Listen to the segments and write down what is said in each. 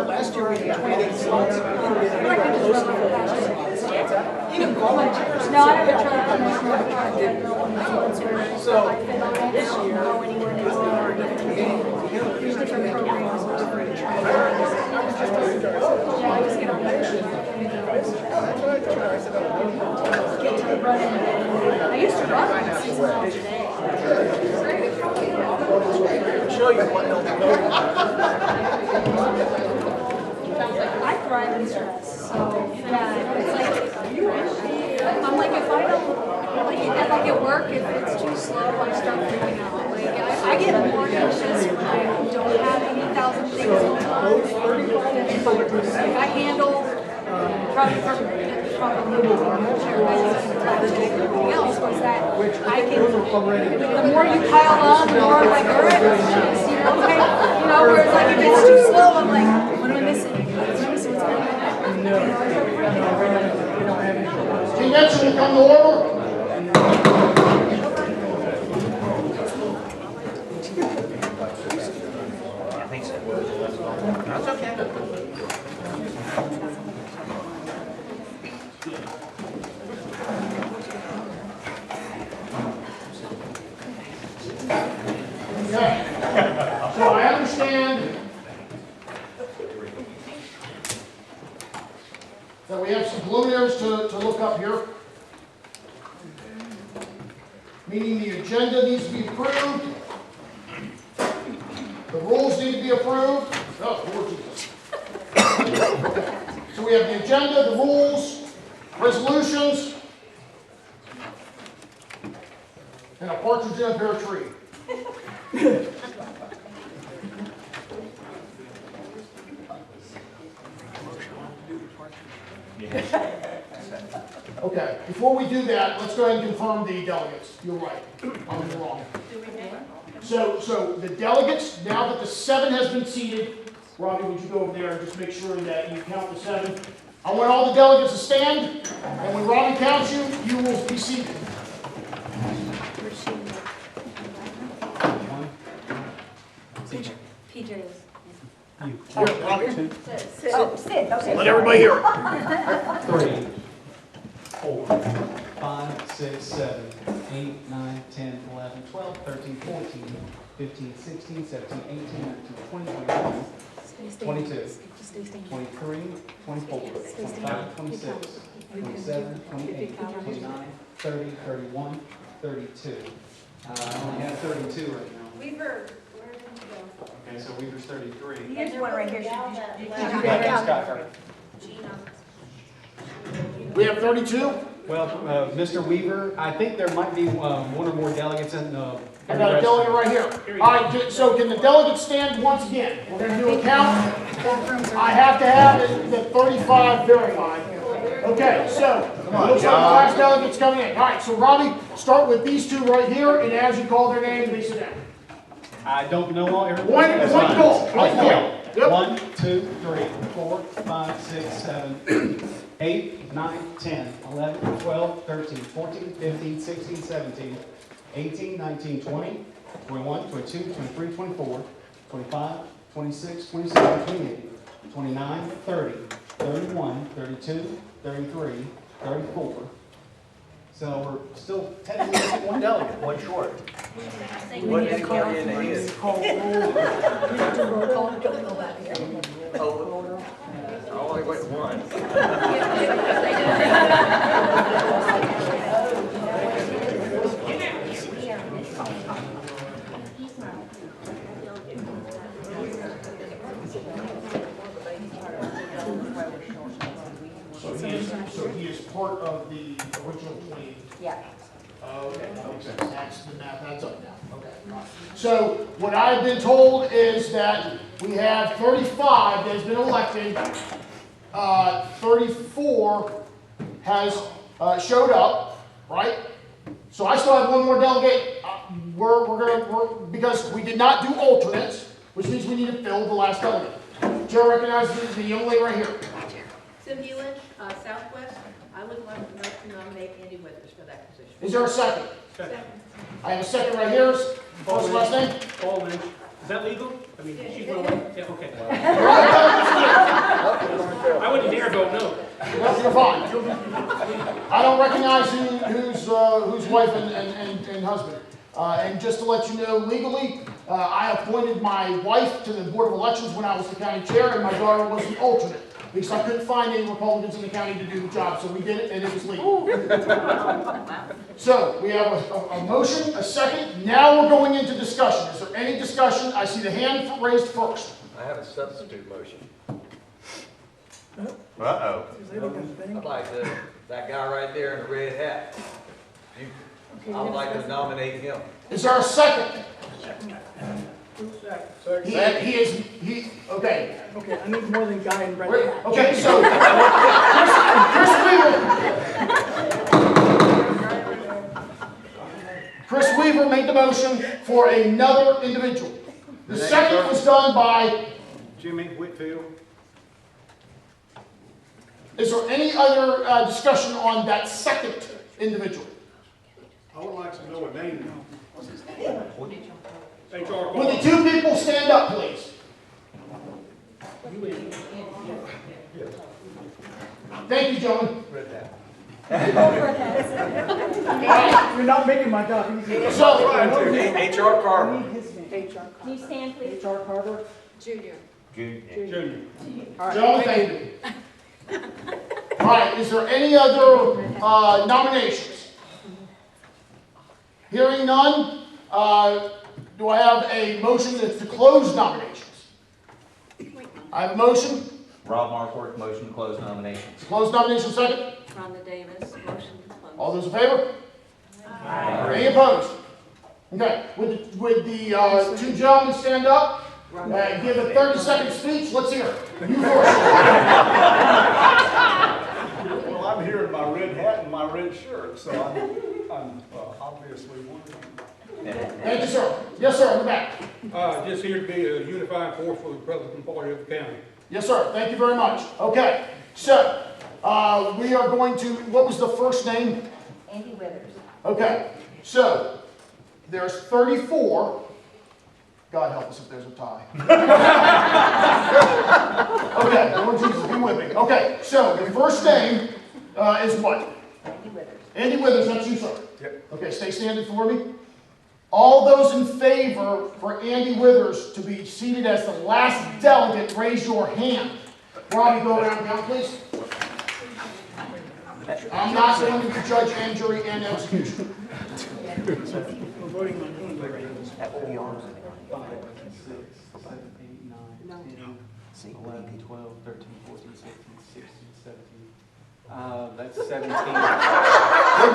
last year we had 28 slots. We did close to 4%. Even volunteers. No, I haven't tried So this year, there's different programs. Yeah, I just get on there. Get to running. I used to run 6 miles a day. I'll show you what they'll do. I thrive in stress, so yeah, it's like I'm like if I don't like at work, if it's too slow, I start freaking out. Like I get more anxious when I don't have 80,000 things going on. Like I handle probably everything else was that I can. The more you pile on, the more I'm like, all right, let's do this, you know, okay, you know. Whereas like if it's too slow, I'm like, what am I missing? Convention will come to order. I think so. That's okay. Okay. So I understand that we have some preliminaries to look up here. Meaning the agenda needs to be approved. The rules need to be approved. Oh, Lord Jesus. So we have the agenda, the rules, resolutions, and a partridge in a pear tree. Okay, before we do that, let's go ahead and confirm the delegates. You're right, I'm wrong. So the delegates, now that the 7 has been seated, Robbie, would you go over there and just make sure that you count the 7? I want all the delegates to stand, and when Robbie counts you, you will be seated. PJs. Sit. Let everybody hear it. 3, 4, 5, 6, 7, 8, 9, 10, 11, 12, 13, 14, 15, 16, 17, 18, 19, 20, 21, 22, 23, 24, 25, 26, 27, 28, 29, 30, 31, 32. I only have 32 right now. Weaver, where did you go? Okay, so Weaver's 33. Here's one right here. We have 32. Well, Mr. Weaver, I think there might be one or more delegates in the. I got a delegate right here. All right, so can the delegates stand once again? We're going to do a count. I have to have the 35 verified. Okay, so it looks like the last delegate's coming in. All right, so Robbie, start with these 2 right here, and as you call their name, they sit down. I don't know all everything. One goal. Yep. 1, 2, 3, 4, 5, 6, 7, 8, 9, 10, 11, 12, 13, 14, 15, 16, 17, 18, 19, 20, 21, 22, 23, 24, 25, 26, 27, 28, 29, 30, 31, 32, 33, 34. So we're still technically one delegate. One short. What is county in the head? Oh, I only went one. So he is part of the original 20. Yeah. Okay, that's the math, that's up now. Okay. So what I've been told is that we have 35 that has been elected. 34 has showed up, right? So I still have one more delegate. Because we did not do alternates, which means we need to fill the last delegate. Chair recognizes the young lady right here. Cindy Lynch, Southwest. I would like to nominate Andy Withers for that position. Is there a second? Second. I have a second right here. What's the last name? Paul Lynch. Is that legal? I mean, she's one of them. Yeah, okay. I wouldn't dare vote no. That's you're fine. I don't recognize who's wife and husband. And just to let you know, legally, I appointed my wife to the Board of Elections when I was the county chair, and my daughter was an alternate, because I couldn't find any Republicans in the county to do the job, so we did it, and it was legal. So, we have a motion, a second. Now we're going into discussion. Is there any discussion? I see the hand raised first. I have a substitute motion. Uh-oh. I'd like that guy right there in the red hat. I would like to nominate him. Is there a second? Okay. Okay, I need more than guy in red hat. Okay, so, Chris Weaver made the motion for another individual. The second was done by, Jimmy Whitfield. is there any other discussion on that second individual? I would like to know a name. HR Will the two people stand up, please? Thank you, gentlemen. You're not making my job easy. So, HR Carver. HR. Can you stand, please? HR Carver. Junior. Junior. gentlemen, thank you. All right, is there any other nominations? Hearing none, do I have a motion to close nominations? I have a motion. Rob Markworth, motion to close nominations. Close nomination second. Rhonda Davis, motion to close. All those in favor? Aye. Any opposed? Okay, would the two gentlemen stand up? Give a 30-second speech. Let's hear it. You first. Well, I'm here in my red hat and my red shirt, so I'm obviously one of them. Thank you, sir. Yes, sir, in the back. Just here to be a unifying force for the Republican Party of the county. Yes, sir. Thank you very much. Okay, so we are going to, what was the first name? Andy Withers. Okay, so there's 34. God help us if there's a tie. Okay, Lord Jesus, be with me. Okay, so the first name is what? Andy Withers. Andy Withers, that's you, sir. Yep. Okay, stay standing for me. All those in favor for Andy Withers to be seated as the last delegate, raise your hand. Robbie, go around count, please. I'm not going to judge and jury and execution. We're voting on him. 5, 6, 7, 8, 9, 10, 11, 12, 13, 14, 15, 16, 17. That's 17. We're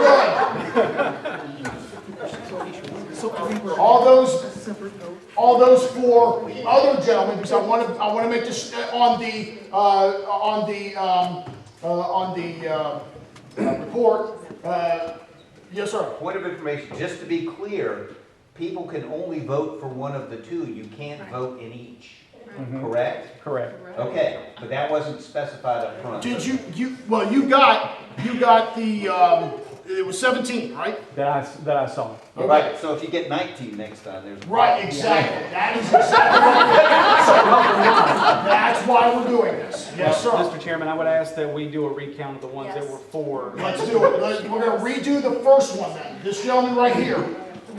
good. All those four other gentlemen, because I want to make this on the report. Yes, sir. Point of information, just to be clear, people can only vote for one of the two. You can't vote in each, correct? Correct. Okay, but that wasn't specified up front. Did you got the, it was 17, right? That I saw. Okay. Right, so if you get 19 next time, there's... Right, exactly. That is exactly That's why we're doing this. Yes, sir. Mr. Chairman, I would ask that we do a recount of the ones that were for. Let's do it. We're going to redo the first one then. This gentleman right here.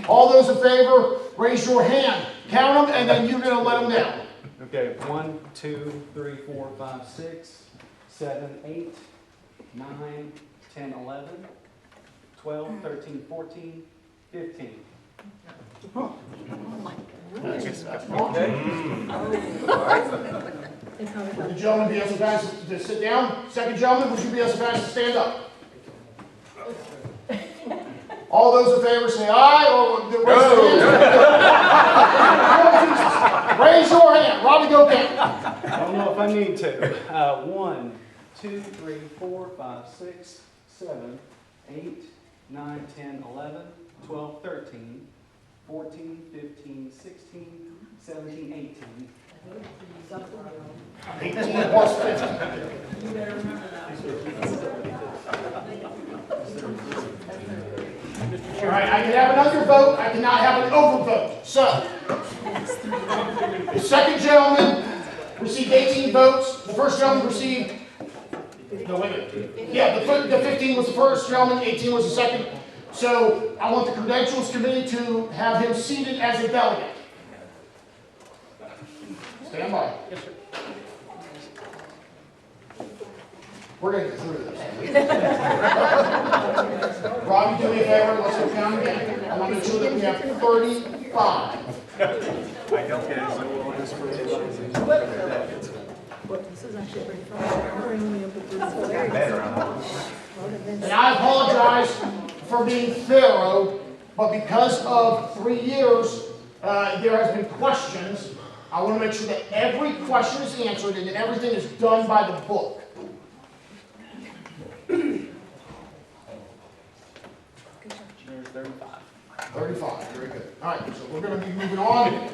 All those in favor, raise your hand. Count them, and then you're going to let them down. Okay, 1, 2, 3, 4, 5, 6, 7, 8, 9, 10, 11, 12, 13, 14, 15. Would the gentleman be so kind to sit down? Second gentleman, would you be so kind to stand up? All those in favor say aye, or raise your hand. Robbie, go count. I don't know if I need to. 1, 2, 3, 4, 5, 6, 7, 8, 9, 10, 11, 12, 13, 14, 15, 16, 17, 18. 18 plus 50. All right, I can have an undervote. I cannot have an overvote. So, The second gentleman received 18 votes. The first gentleman received, no, wait a minute. Yeah, the 15 was the first gentleman, 18 was the second. So I want the Credentials Committee to have him seated as a delegate. Stand by. Yes, sir. We're going to get through this. Robbie, do me a favor. Let's go down again. I want to make sure that we have 35. This is actually pretty fun. And I apologize for being thorough, but because of 3 years, there has been questions. I want to make sure that every question is answered and that everything is done by the book. 35, very good. All right, so we're going to be moving on.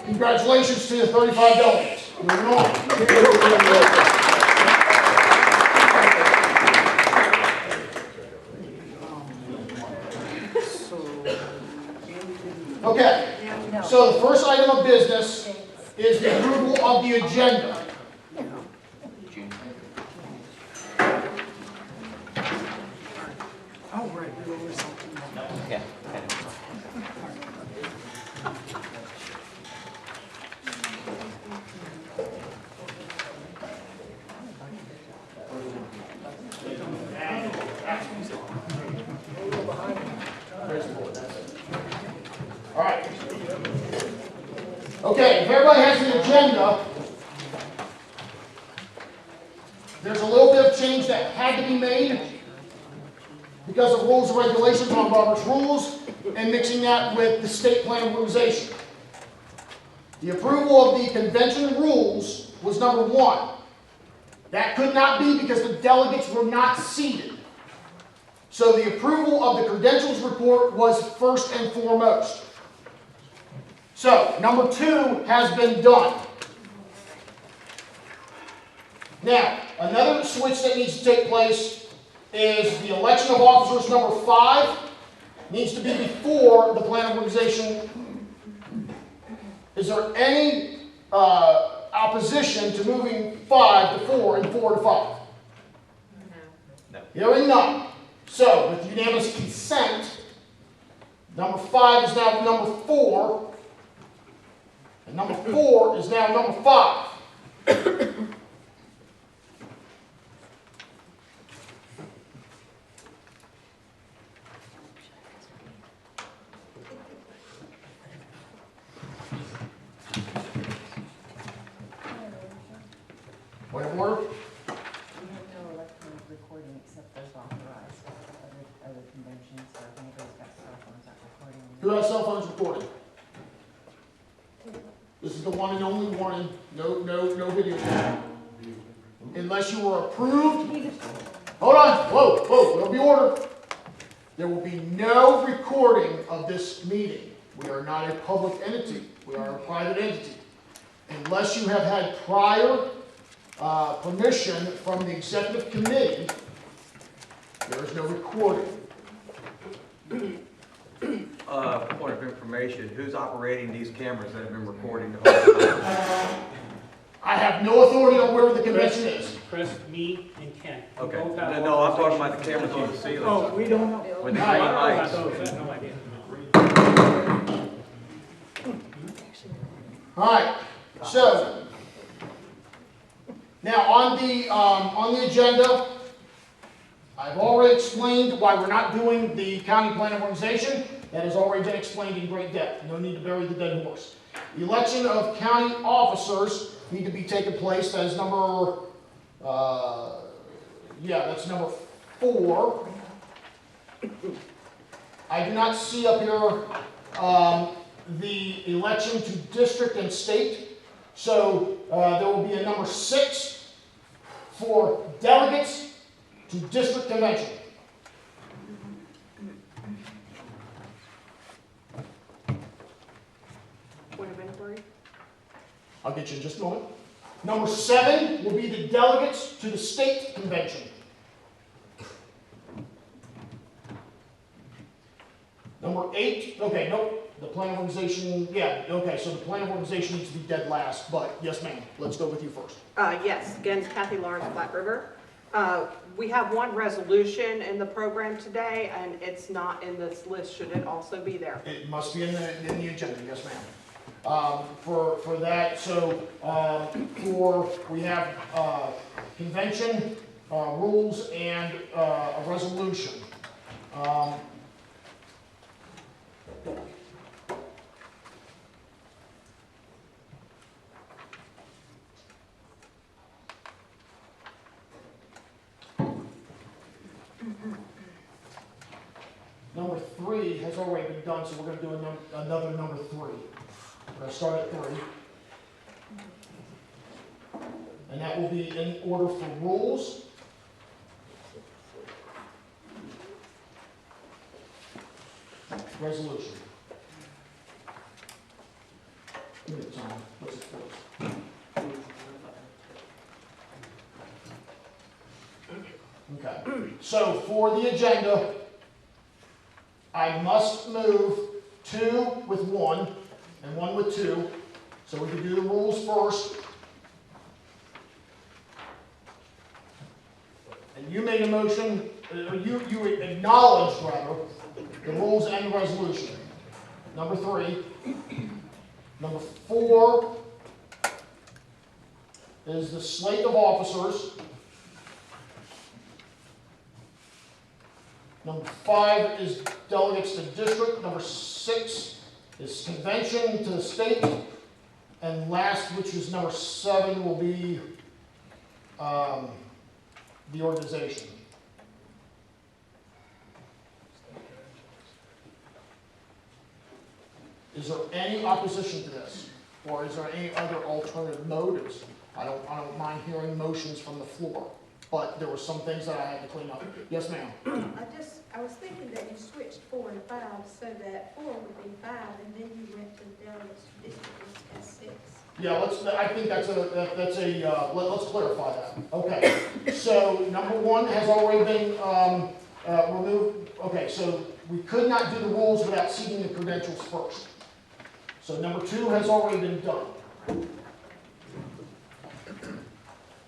Congratulations to the 35 delegates. Moving on. Okay, so the first item of business is the approval of the agenda. Oh, right, we were resulting. Yeah. All right. Okay, if everybody has an agenda, there's a little bit of change that had to be made because of rules and regulations on Robert's Rules and mixing that with the state plan of organization. The approval of the convention rules was number 1. That could not be because the delegates were not seated. So the approval of the credentials report was first and foremost. So, number 2 has been done. Now, another switch that needs to take place is the election of officers. Number 5 needs to be before the plan of organization. Is there any opposition to moving 5 to 4 and 4 to 5? No. Hearing none. So, with unanimous consent, number 5 is now number 4, and number 4 is now number 5. Point of order? We have no electronic recording except those authorized by other conventions, so if anybody's got cell phones out recording. Who has cell phones recording? This is the one and only warning. No video. Unless you were approved. Hold on. Whoa. There'll be order. There will be no recording of this meeting. We are not a public entity. We are a private entity. Unless you have had prior permission from the executive committee, there is no recording. Point of information, who's operating these cameras that have been recording the whole time? I have no authority on where the convention is. Chris, me, and Ken. We Okay, both have no, I'm talking authorization. about the cameras on the ceiling. Oh, we don't know. With the I green don't know about lights. those, I have no idea. All right. So now on the agenda, I've already explained why we're not doing the county plan of organization. That has already been explained in great depth. No need to bury the dead horse. The election of county officers need to be taking place. That is number, that's number 4. I do not see up here the election to district and state. So there will be a number 6 for delegates to district convention. Point of inquiry? I'll get you in just a moment. Number 7 will be the delegates to the state convention. Number 8, okay, nope. The plan organization, yeah, okay, so the plan organization needs to be dead last, but yes, ma'am, let's go with you first. Yes, again, Kathy Lawrence, Flat River. We have one resolution in the program today, and it's not in this list. Should it also be there? It must be in the agenda, yes, ma'am. For that, so, we have, convention, rules and, a resolution. Number 3 has already been done, so we're going to do another number 3. We're going to start at 3. And that will be in order for rules. Resolution. Give me the time. What's it for? Okay. So for the agenda, I must move 2 with 1 and 1 with 2. So we can do the rules first. And you made a motion, or you acknowledged, rather, the rules and the resolution. Number 3. Number 4 is the slate of officers. Number 5 is delegates to district. Number 6 is convention to the state. And last, which is number 7, will be the organization. Is there any opposition to this? Or is there any other alternative motives? I don't mind hearing motions from the floor, but there were some things that I had to clean up. Yes, ma'am? I was thinking that you switched 4 and 5 so that 4 would be 5 and then you went to the delegates to district as 6. Yeah, I think let's clarify that. Okay, so number 1 has already been removed. Okay, so we could not do the rules without seeing the credentials first. So number 2 has already been done.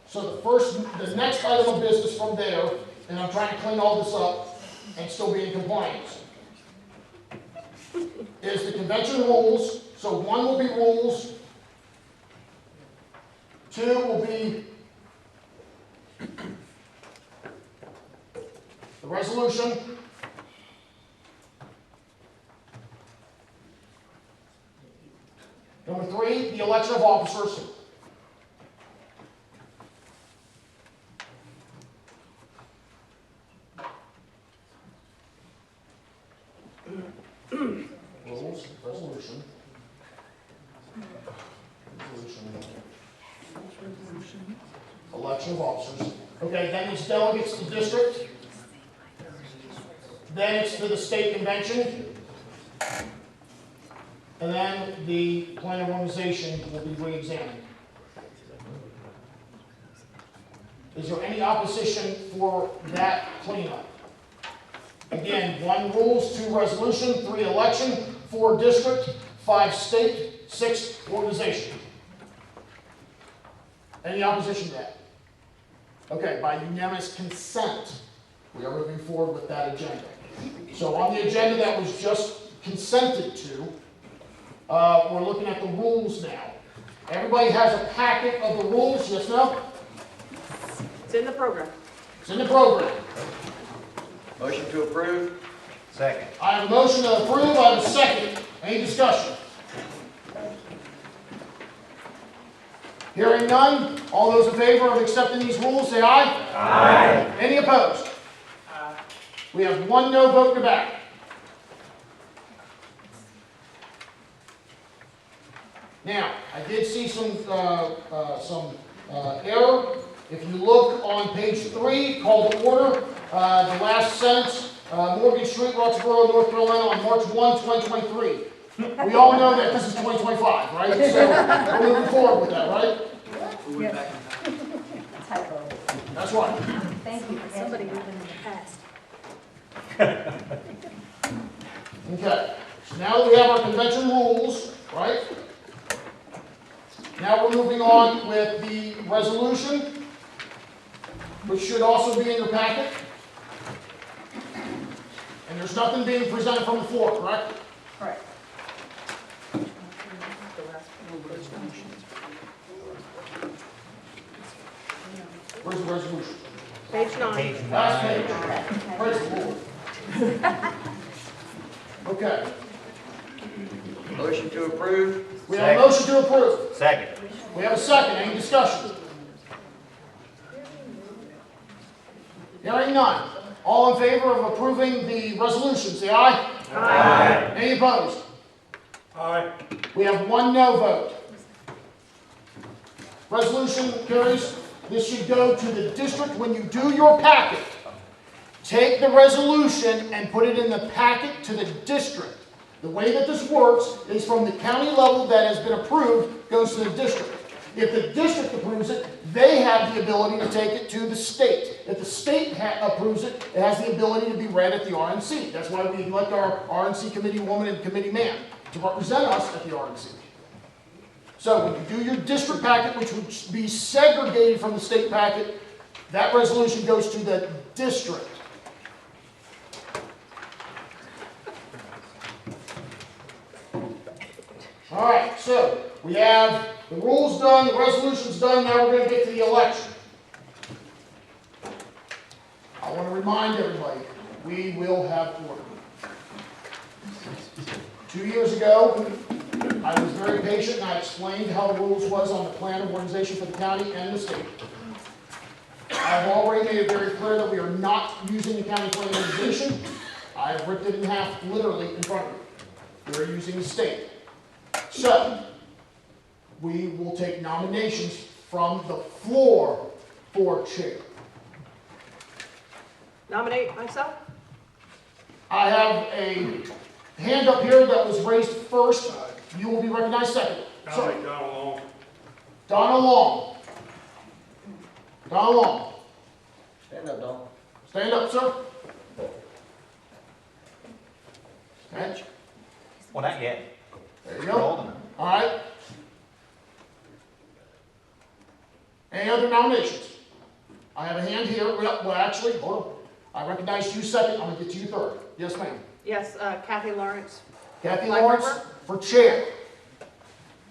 So the next item of business from there, and I'm trying to clean all this up and still be in compliance, is the convention rules. So 1 will be rules, 2 will be the resolution, number 3, the election of officers. Rules, resolution. Election of officers. Okay, then it's delegates to district. Then it's to the state convention. And then the plan of organization will be re-examined. Is there any opposition for that cleanup? Again, 1 rules, 2 resolution, 3 election, 4 district, 5 state, 6 organization. Any opposition to that? Okay, by unanimous consent, we are moving forward with that agenda. So on the agenda that was just consented to, we're looking at the rules now. Everybody has a packet of the rules, yes, no? It's in the program. It's in the program. Motion to approve? Second. I have a motion to approve, I have a second. Any discussion? Hearing none, all those in favor of accepting these rules, say aye. Aye. Any opposed? We have 1 no vote in the back. Now, I did see some error. If you look on page 3, call to order, the last sentence, Morgan Street, Roxborough, North Carolina, on March 1, 2023. We all know that this is 2025, right? So we're moving forward with that, right? We went back in time. Typo. That's right. Thank you for Somebody catching living that. in the past. Okay. So now that we have our convention rules, right? Now we're moving on with the resolution, which should also be in your packet. And there's nothing being presented from the floor, correct? Correct. Where's the resolution? Page 9. Page Last 9. page. Praise the Lord. Okay. Motion to approve? We have a motion to approve. Second. We have a second. Any discussion? Hearing none. All in favor of approving the resolution, say aye. Aye. Any opposed? Aye. We have one no vote. Resolution carries. This should go to the district. When you do your packet, take the resolution and put it in the packet to the district. The way that this works is from the county level that has been approved goes to the district. If the district approves it, they have the ability to take it to the state. If the state approves it, it has the ability to be read at the RNC. That's why we elect our RNC committee woman and committee man to represent us at the RNC. So when you do your district packet, which would be segregated from the state packet, that resolution goes to the district. All right, so we have the rules done, the resolution's done, now we're going to get to the election. I want to remind everybody, we will have order. 2 years ago, I was very patient and I explained how the rules was on the plan of organization for the county and the state. I've already made it very clear that we are not using the county plan of organization. I've ripped it in half literally in front of you. We're using the state. So, we will take nominations from the floor for chair. Nominate myself? I have a hand up here that was raised first. You will be recognized second. I'll make Donald Long. Donald Long. Donald Long. Stand up, Don. Stand up, sir. Stand. Well, not yet. There you You're go. old enough. All right. Any other nominations? I have a hand here. Well, actually, hold on. I recognized you second. I'm going to get to you third. Yes, ma'am. Yes, Kathy Lawrence. Kathy Black Lawrence River? for chair.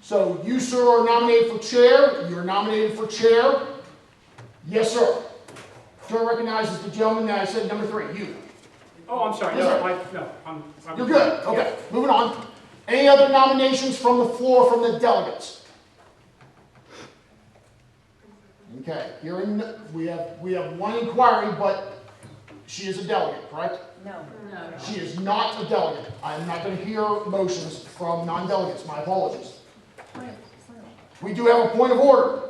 So you, sir, are nominated for chair. You're nominated for chair. Yes, sir. Chair recognizes the gentleman that I said number 3. You. Oh, I'm sorry, Yes, no, sir. I'm. You're good. Okay. Moving on. Any other nominations from the floor from the delegates? Okay. Hearing we have one inquiry, but she is a delegate, correct? No. No. She is not a delegate. I'm not going to hear motions from non-delegates. My apologies. We do have a point of order.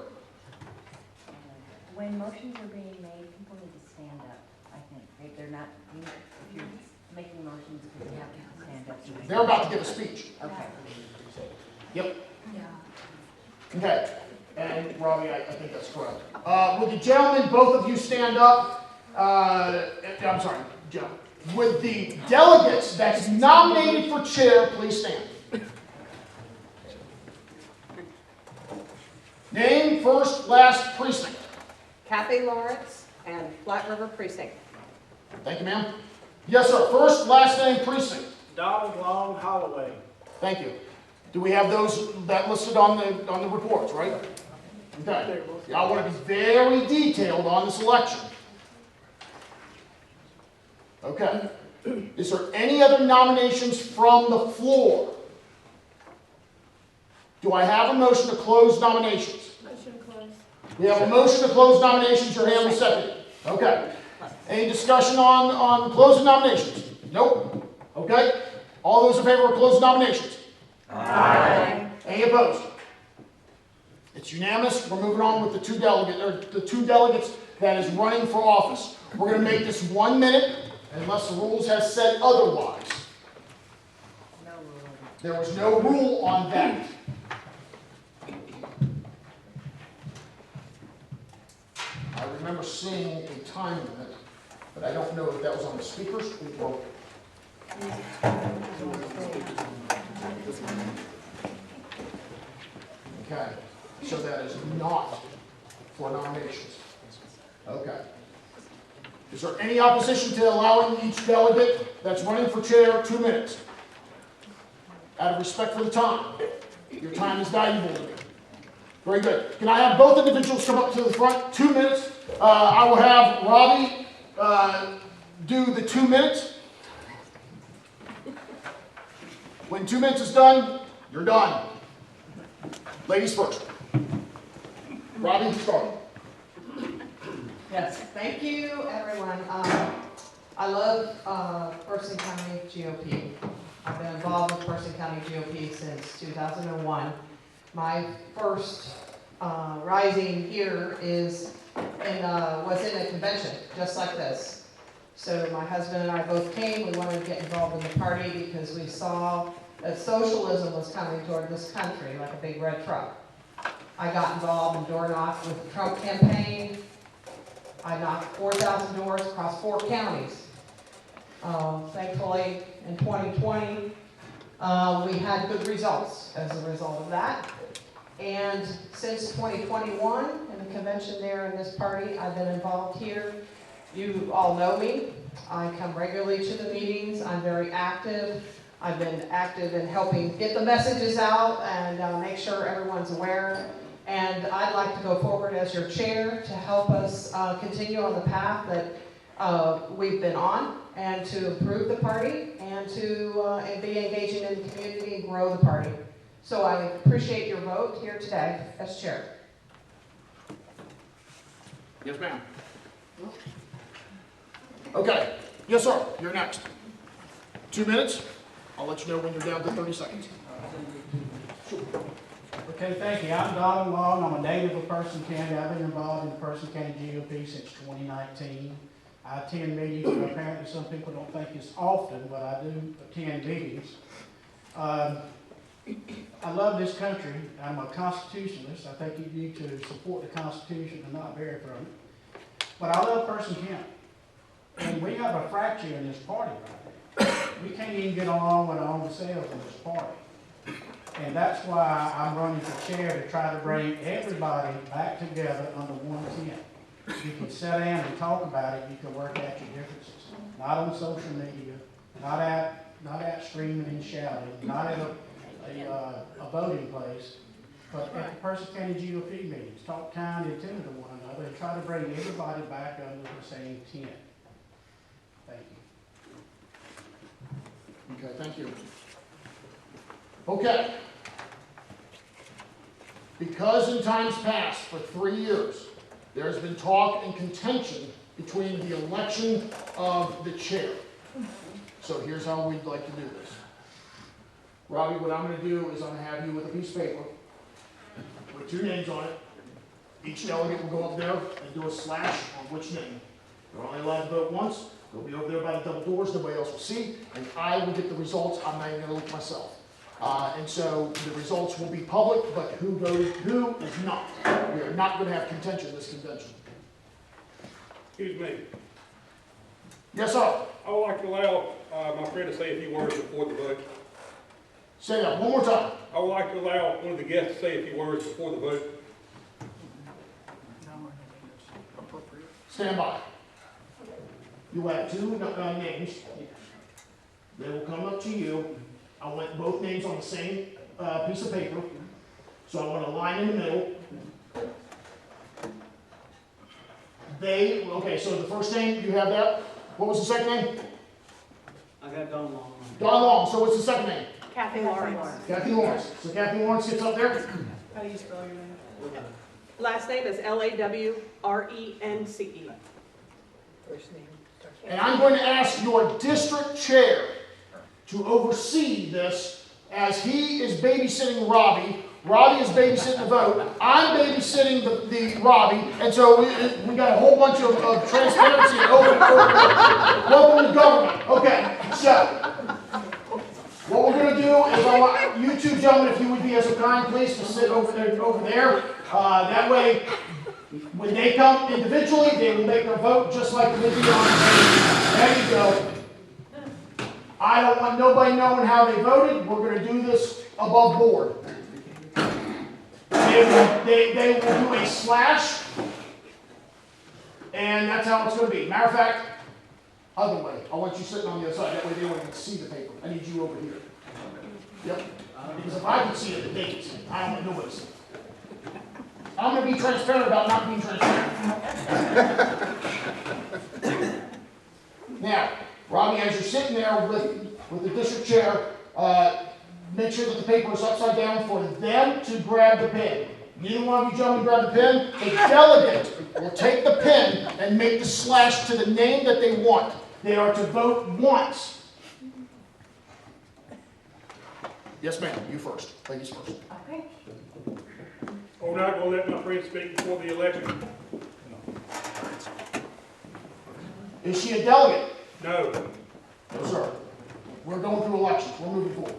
When motions are being made, people need to stand up, I think. They're not, if you're making motions, people have to stand up. They're about to give a speech. Okay. Yep. Yeah. Okay. And Robbie, I think that's correct. Would the gentlemen, both of you stand up? I'm sorry, Joe. Would the delegates that's nominated for chair please stand? Name, first, last, precinct. Kathy Lawrence and Flat River Precinct. Thank you, ma'am. Yes, sir. First, last name, precinct. Donald Long Holloway. Thank you. Do we have those that listed on the reports, right? Okay. I want to be very detailed on this election. Okay. Is there any other nominations from the floor? Do I have a motion to close nominations? Motion closed. We have a motion to close nominations. Your hand was seconded. Okay. Any discussion on closing nominations? Nope. Okay. All those in favor of closing nominations? Aye. Any opposed? It's unanimous. We're moving on with the two delegates that is running for office. We're going to make this 1 minute, unless the rules has said otherwise. No rule. There was no rule on that. I remember seeing a time limit, but I don't know if that was on the speakers or Okay, so that is not for nominations. Okay. Is there any opposition to allowing each delegate that's running for chair 2 minutes? Out of respect for the time. Your time is valuable to me. Very good. Can I have both individuals come up to the front? 2 minutes. I will have Robbie do the 2 minutes. When 2 minutes is done, you're done. Ladies first. Robbie, start. Yes, thank you, everyone. I love Person County GOP. I've been involved with Person County GOP since 2001. My first rising here was in a convention, just like this. So my husband and I both came. We wanted to get involved in the party because we saw that socialism was coming toward this country like a big red truck. I got involved and door knocked with the Trump campaign. I knocked 4,000 doors across 4 counties. Thankfully, in 2020, we had good results as a result of that. And since 2021, in the convention there in this party, I've been involved here. You all know me. I come regularly to the meetings. I'm very active. I've been active in helping get the messages out and make sure everyone's aware. And I'd like to go forward as your chair to help us continue on the path that we've been on and to improve the party and to be engaging in the community and grow the party. So I appreciate your vote here today as chair. Yes, ma'am. Okay. Yes, sir. You're next. 2 minutes. I'll let you know when you're down to 30 seconds. Sure. Okay, thank you. I'm Donald Long. I'm a native of Person County. I've been involved in the Person County GOP since 2019. I attend meetings, and apparently some people don't think it's often, but I do attend meetings. I love this country. I'm a constitutionalist. I think you need to support the Constitution and not vary from it. But I love Person County. And we have a fracture in this party right now. We can't even get along with our own selves in this party. And that's why I'm running for chair, to try to bring everybody back together under one tent. You can sit down and talk about it. You can work out your differences. Not on social media, not out screaming and shouting, not at a voting place, but at the Person County GOP meetings. Talk kind and tender to one another and try to bring everybody back under the same tent. Thank you. Okay, thank you. Okay. Because in times past, for 3 years, there's been talk and contention between the election of the chair. So here's how we'd like to do this. Robbie, what I'm going to do is I'm going to have you with a piece of paper with 2 names on it. Each delegate will go up there and do a slash on which name. They're only allowed to vote once. They'll be over there by the double doors. Nobody else will see. And I will get the results. I'm not even going to look myself. And so the results will be public, but who voted who is not. We are not going to have contention in this convention. Excuse me. Yes, sir. I would like to allow my friend to say a few words before the vote. Say that one more time. I would like to allow one of the guests to say a few words before the vote. Stand by. You will have 2 names. They will come up to you. I want both names on the same piece of paper. So I want a line in the middle. Okay, so the first name, you have that. What was the second name? I got Don Long. Don Long. So what's the second name? Kathy Lawrence. Kathy Lawrence. So Kathy Lawrence gets up there. How do you spell your name? Last name is Lawrence. First name. And I'm going to ask your district chair to oversee this, as he is babysitting Robbie. Robbie is babysitting the vote. I'm babysitting the Robbie. And so we got a whole bunch of transparency and welcome to government. Okay, so what we're going to do is I want you 2 gentlemen, if you would be so kind, please, to sit over there. That way, when they come individually, they will make their vote just like they do on the. There you go. I I don't want nobody knowing how they voted. We're going to do this above board. They will do a slash, and that's how it's going to be. Matter of fact, other way. I want you sitting on the other side. That way they don't even see the paper. I need you over here. Yep. Because if I can see it, they can see it. I don't want nobody to see it. I'm going to be transparent about not being transparent. Now, Robbie, as you're sitting there with the district chair, make sure that the paper is upside down for them to grab the pen. Neither one of you gentlemen grab the pen. The delegate will take the pen and make the slash to the name that they want. They are to vote once. Yes, ma'am. You first. Ladies first. Okay. Oh, we're not going to let my friend speak before the election? Is she a delegate? No. No, sir. We're going through elections. We're moving forward.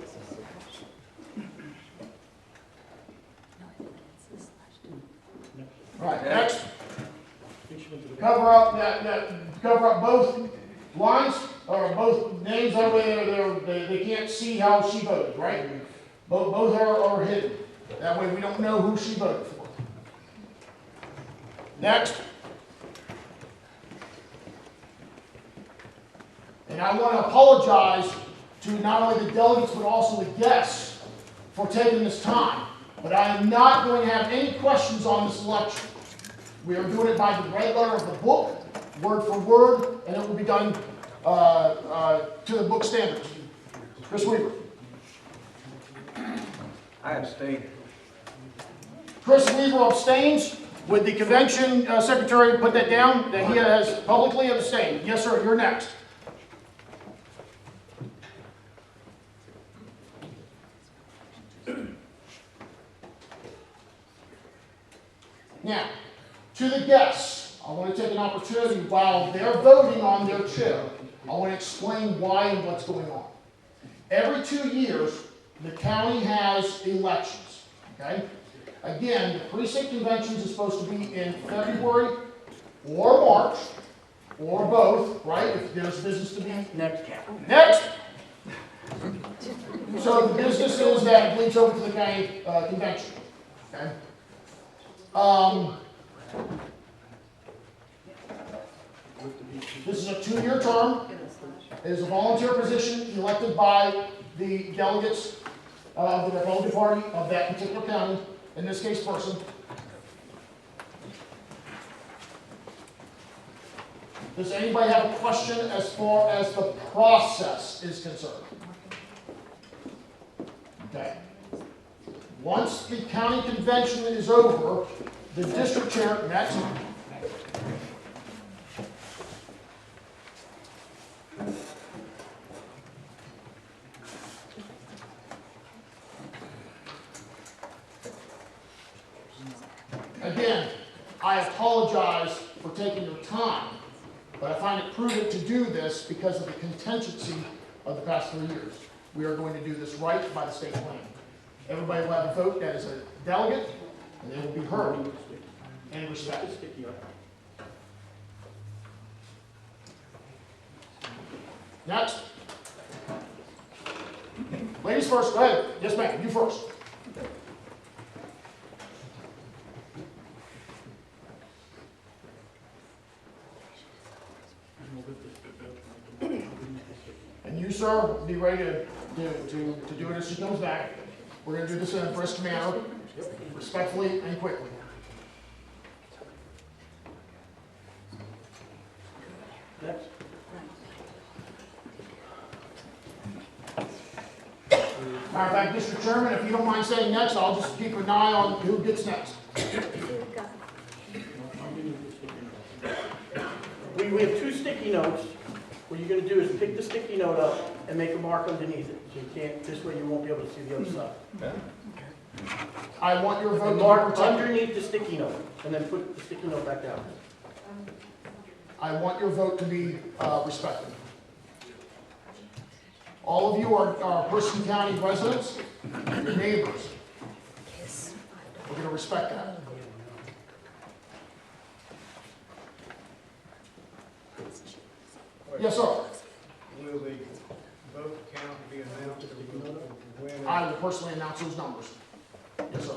All right, next. Cover up both lines, or both names over there. They can't see how she voted, right? Both are hidden. That way we don't know who she voted for. Next. And I want to apologize to not only the delegates but also the guests for taking this time. But I am not going to have any questions on this election. We are doing it by the red letter of the book, word for word, and it will be done to the book standards. Chris Weaver. I abstain. Chris Weaver abstains. Would the convention secretary put that down, that he has publicly abstained? Yes, sir. You're next. Now, to the guests, I want to take an opportunity while they're voting on their chair. I want to explain why and what's going on. Every 2 years, the county has elections. Okay? Again, the precinct conventions is supposed to be in February or March, or both, right? If there's business to be. Next cap. Next! So the business is that bleeds over to the county convention. Okay? This is a 2-year term. It is a volunteer position elected by the delegates of the Republican Party of that particular county, in this case person. Does anybody have a question as far as the process is concerned? Okay. Once the county convention is over, the district chair, next. Again, I apologize for taking your time, but I find it prudent to do this because of the contingency of the past 3 years. We are going to do this right by the state plan. Everybody will have a vote that is a delegate, and they will be heard and respected. Next. Ladies first, go ahead. Yes, ma'am, you first. And you, sir, be ready to do it as she comes back. We're going to do this in a brisk manner, respectfully and quickly. Next. Matter of fact, Mr. Chairman, if you don't mind saying next, I'll just keep an eye on who gets next. We have 2 sticky notes. What you're going to do is pick the sticky note up and make a mark underneath it. So you can't, this way you won't be able to see the other side. I want your vote And to mark be protected. underneath the sticky note, and then put the sticky note back down. I want your vote to be respected. All of you are Person County residents, your neighbors. We're going to respect that. Yes, sir. Will the vote announce those numbers. Yes, sir.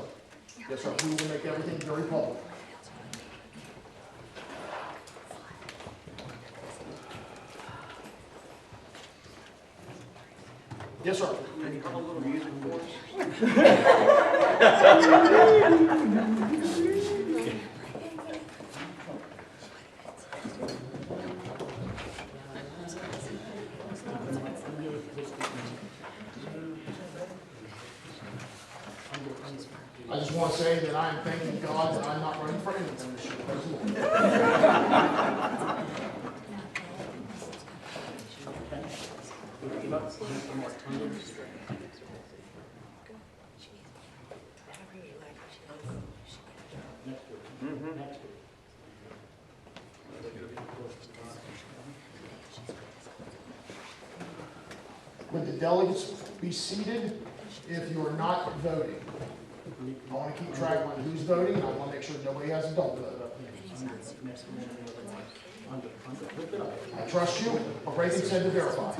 Yes, sir. We will make everything very public. Yes, sir. Can you have a little music for us? I just want to say that I am thanking God that I'm not running for anything this year. Praise the Lord. Would the delegates be seated if you are not voting? I want to keep track on who's voting, and I want to make sure nobody has a double vote. I trust you, but Reagan said to verify.